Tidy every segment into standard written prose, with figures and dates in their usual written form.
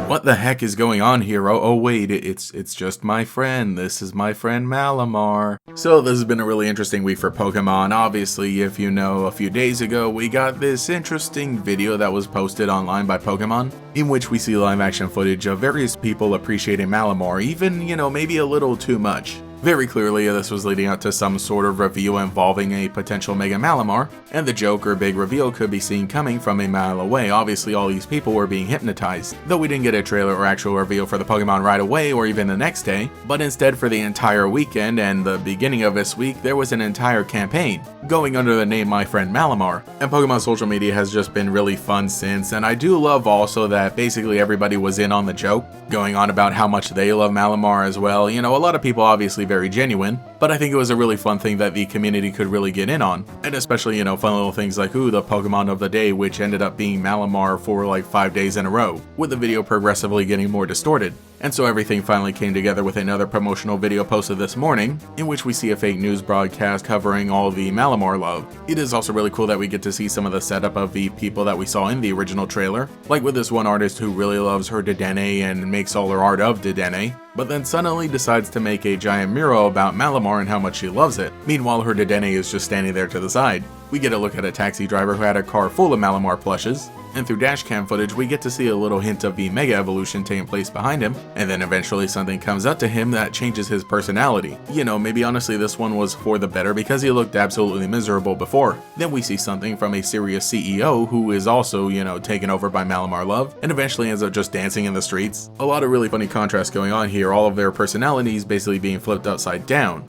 What the heck is going on here? Oh wait, it's just my friend. This is my friend Malamar. So this has been a really interesting week for Pokemon. Obviously, if you know, a few days ago, we got this interesting video that was posted online by Pokemon, in which we see live action footage of various people appreciating Malamar, even, maybe a little too much. Very clearly, this was leading up to some sort of reveal involving a potential Mega Malamar, and the joke or big reveal could be seen coming from a mile away. Obviously, all these people were being hypnotized, though we didn't get a trailer or actual reveal for the Pokemon right away or even the next day, but instead for the entire weekend and the beginning of this week, there was an entire campaign going under the name My Friend Malamar, and Pokemon social media has just been really fun since, and I do love also that basically everybody was in on the joke, going on about how much they love Malamar as well. A lot of people obviously very genuine, but I think it was a really fun thing that the community could really get in on, and especially, fun little things like, the Pokemon of the day, which ended up being Malamar for like 5 days in a row, with the video progressively getting more distorted. And so everything finally came together with another promotional video posted this morning, in which we see a fake news broadcast covering all the Malamar love. It is also really cool that we get to see some of the setup of the people that we saw in the original trailer, like with this one artist who really loves her Dedenne and makes all her art of Dedenne, but then suddenly decides to make a giant mural about Malamar and how much she loves it. Meanwhile, her Dedenne is just standing there to the side. We get a look at a taxi driver who had a car full of Malamar plushes, and through dashcam footage we get to see a little hint of the Mega Evolution taking place behind him, and then eventually something comes up to him that changes his personality. Maybe honestly this one was for the better because he looked absolutely miserable before. Then we see something from a serious CEO who is also, taken over by Malamar love, and eventually ends up just dancing in the streets. A lot of really funny contrast going on here, all of their personalities basically being flipped upside down.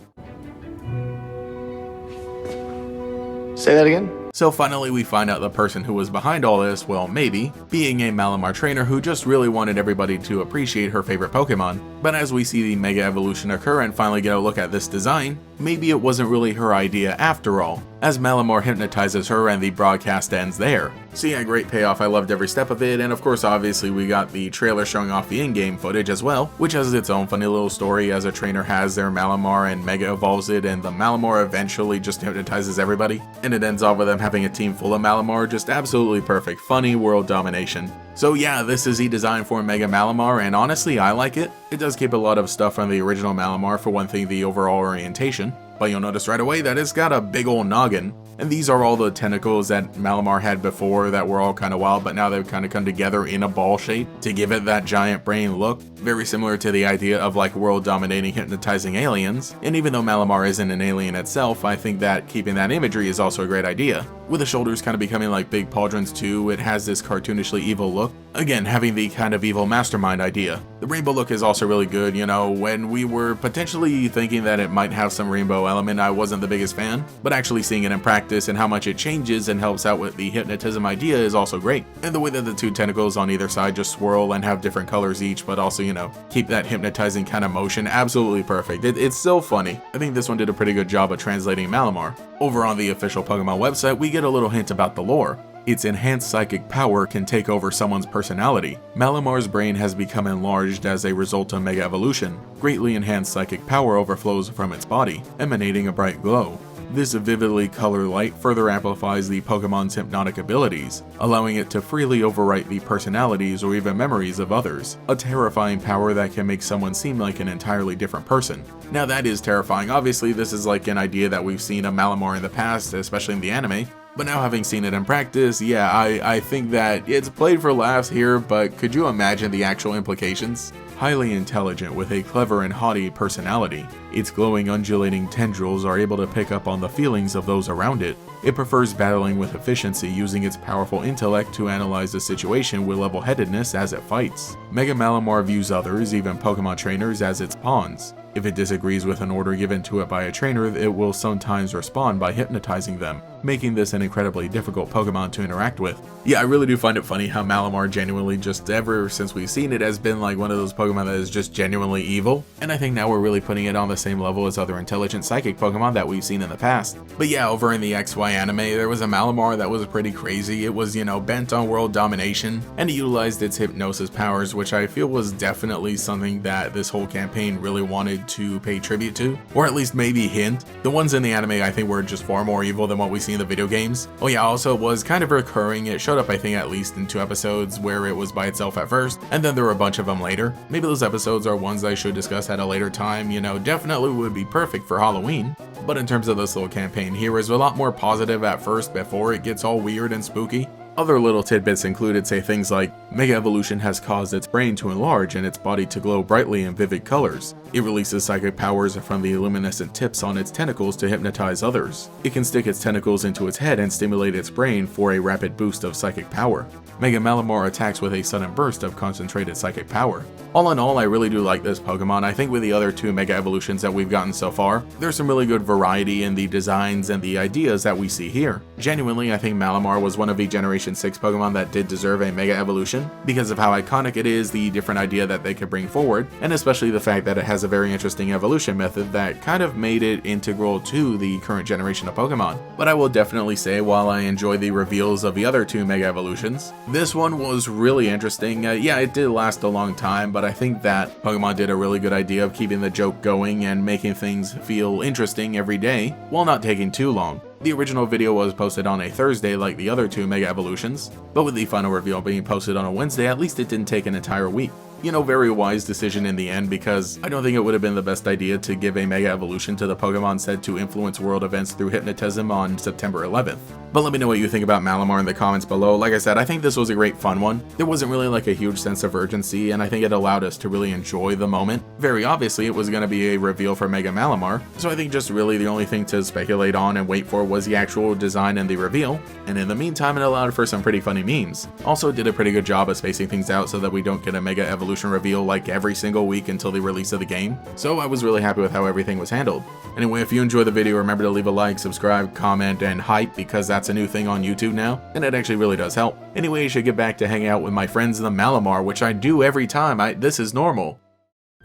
Say that again? So finally we find out the person who was behind all this, well maybe, being a Malamar trainer who just really wanted everybody to appreciate her favorite Pokemon. But as we see the Mega Evolution occur and finally get a look at this design, maybe it wasn't really her idea after all, as Malamar hypnotizes her and the broadcast ends there. So yeah, great payoff, I loved every step of it, and of course obviously we got the trailer showing off the in-game footage as well, which has its own funny little story as a trainer has their Malamar and Mega evolves it, and the Malamar eventually just hypnotizes everybody, and it ends off with them having a team full of Malamar, just absolutely perfect, funny world domination. So yeah, this is the design for Mega Malamar, and honestly I like it. It does keep a lot of stuff from the original Malamar, for one thing the overall orientation, but you'll notice right away that it's got a big old noggin, and these are all the tentacles that Malamar had before that were all kind of wild, but now they've kind of come together in a ball shape to give it that giant brain look, very similar to the idea of like world dominating hypnotizing aliens. And even though Malamar isn't an alien itself, I think that keeping that imagery is also a great idea. With the shoulders kind of becoming like big pauldrons too, it has this cartoonishly evil look, again having the kind of evil mastermind idea. The rainbow look is also really good. When we were potentially thinking that it might have some rainbow element, I wasn't the biggest fan, but actually seeing it in practice and how much it changes and helps out with the hypnotism idea is also great. And the way that the two tentacles on either side just swirl and have different colors each, but also, keep that hypnotizing kind of motion, absolutely perfect. It's so funny. I think this one did a pretty good job of translating Malamar. Over on the official Pokemon website, we get a little hint about the lore. Its enhanced psychic power can take over someone's personality. Malamar's brain has become enlarged as a result of Mega Evolution. Greatly enhanced psychic power overflows from its body, emanating a bright glow. This vividly colored light further amplifies the Pokemon's hypnotic abilities, allowing it to freely overwrite the personalities or even memories of others, a terrifying power that can make someone seem like an entirely different person. Now that is terrifying. Obviously this is like an idea that we've seen of Malamar in the past, especially in the anime, but now having seen it in practice, yeah, I think that it's played for laughs here, but could you imagine the actual implications? Highly intelligent with a clever and haughty personality, its glowing undulating tendrils are able to pick up on the feelings of those around it. It prefers battling with efficiency, using its powerful intellect to analyze the situation with level-headedness as it fights. Mega Malamar views others, even Pokemon trainers, as its pawns. If it disagrees with an order given to it by a trainer, it will sometimes respond by hypnotizing them, making this an incredibly difficult Pokemon to interact with. Yeah, I really do find it funny how Malamar genuinely, just ever since we've seen it, has been like one of those Pokemon that is just genuinely evil, and I think now we're really putting it on the same level as other intelligent psychic Pokemon that we've seen in the past. But yeah, over in the XY anime, there was a Malamar that was pretty crazy. It was, bent on world domination, and it utilized its hypnosis powers, which I feel was definitely something that this whole campaign really wanted to pay tribute to, or at least maybe hint. The ones in the anime I think were just far more evil than what we see seen the video games. Oh yeah, also it was kind of recurring. It showed up I think at least in 2 episodes where it was by itself at first, and then there were a bunch of them later. Maybe those episodes are ones I should discuss at a later time, you know, definitely would be perfect for Halloween. But in terms of this little campaign here, is a lot more positive at first before it gets all weird and spooky. Other little tidbits included say things like, Mega Evolution has caused its brain to enlarge and its body to glow brightly in vivid colors. It releases psychic powers from the luminescent tips on its tentacles to hypnotize others. It can stick its tentacles into its head and stimulate its brain for a rapid boost of psychic power. Mega Malamar attacks with a sudden burst of concentrated psychic power. All in all, I really do like this Pokemon. I think with the other 2 Mega Evolutions that we've gotten so far, there's some really good variety in the designs and the ideas that we see here. Genuinely, I think Malamar was one of the Generation 6 Pokemon that did deserve a Mega Evolution, because of how iconic it is, the different idea that they could bring forward, and especially the fact that it has a very interesting evolution method that kind of made it integral to the current generation of Pokemon. But I will definitely say, while I enjoy the reveals of the other 2 Mega Evolutions, this one was really interesting. Yeah, it did last a long time, but I think that Pokemon did a really good idea of keeping the joke going and making things feel interesting every day, while not taking too long. The original video was posted on a Thursday like the other 2 Mega Evolutions, but with the final reveal being posted on a Wednesday, at least it didn't take an entire week. You know, very wise decision in the end, because I don't think it would have been the best idea to give a Mega Evolution to the Pokemon said to influence world events through hypnotism on September 11th. But let me know what you think about Malamar in the comments below. Like I said, I think this was a great fun one. There wasn't really like a huge sense of urgency, and I think it allowed us to really enjoy the moment. Very obviously, it was going to be a reveal for Mega Malamar, so I think just really the only thing to speculate on and wait for was the actual design and the reveal, and in the meantime it allowed for some pretty funny memes. Also, it did a pretty good job of spacing things out so that we don't get a Mega Evolution reveal like every single week until the release of the game, so I was really happy with how everything was handled. Anyway, if you enjoyed the video, remember to leave a like, subscribe, comment, and hype, because that's a new thing on YouTube now, and it actually really does help. Anyway, you should get back to hanging out with my friends the Malamar, which I do every time. This is normal.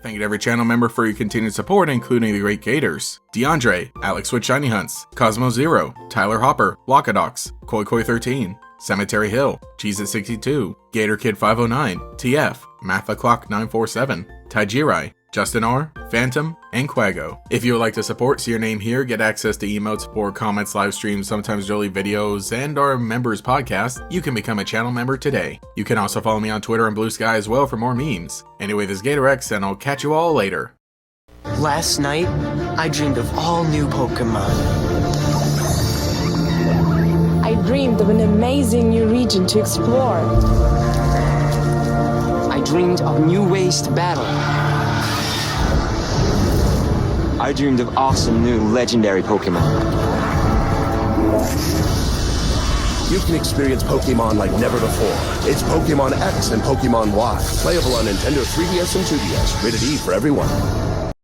Thank you to every channel member for your continued support, including the great Gators, DeAndre, Alex with Shiny Hunts, Cosmo Zero, Tyler Hopper, Lockadox, Koi13, Cemetery Hill, Cheez-It62, Gator Kid 509, TF, Matha Clock 947, Taijirai, Justin R, Phantom, and Quago. If you would like to support, see your name here, get access to emotes, support, comments, live streams, sometimes daily videos, and our members podcast, you can become a channel member today. You can also follow me on Twitter and Blue Sky as well for more memes. Anyway, this is GatorX, and I'll catch you all later. Last night, I dreamed of all new Pokemon. I dreamed of an amazing new region to explore. I dreamed of new ways to battle. I dreamed of awesome new legendary Pokemon. You can experience Pokemon like never before. It's Pokemon X and Pokemon Y. Playable on Nintendo 3DS and 2DS. Rated E for everyone.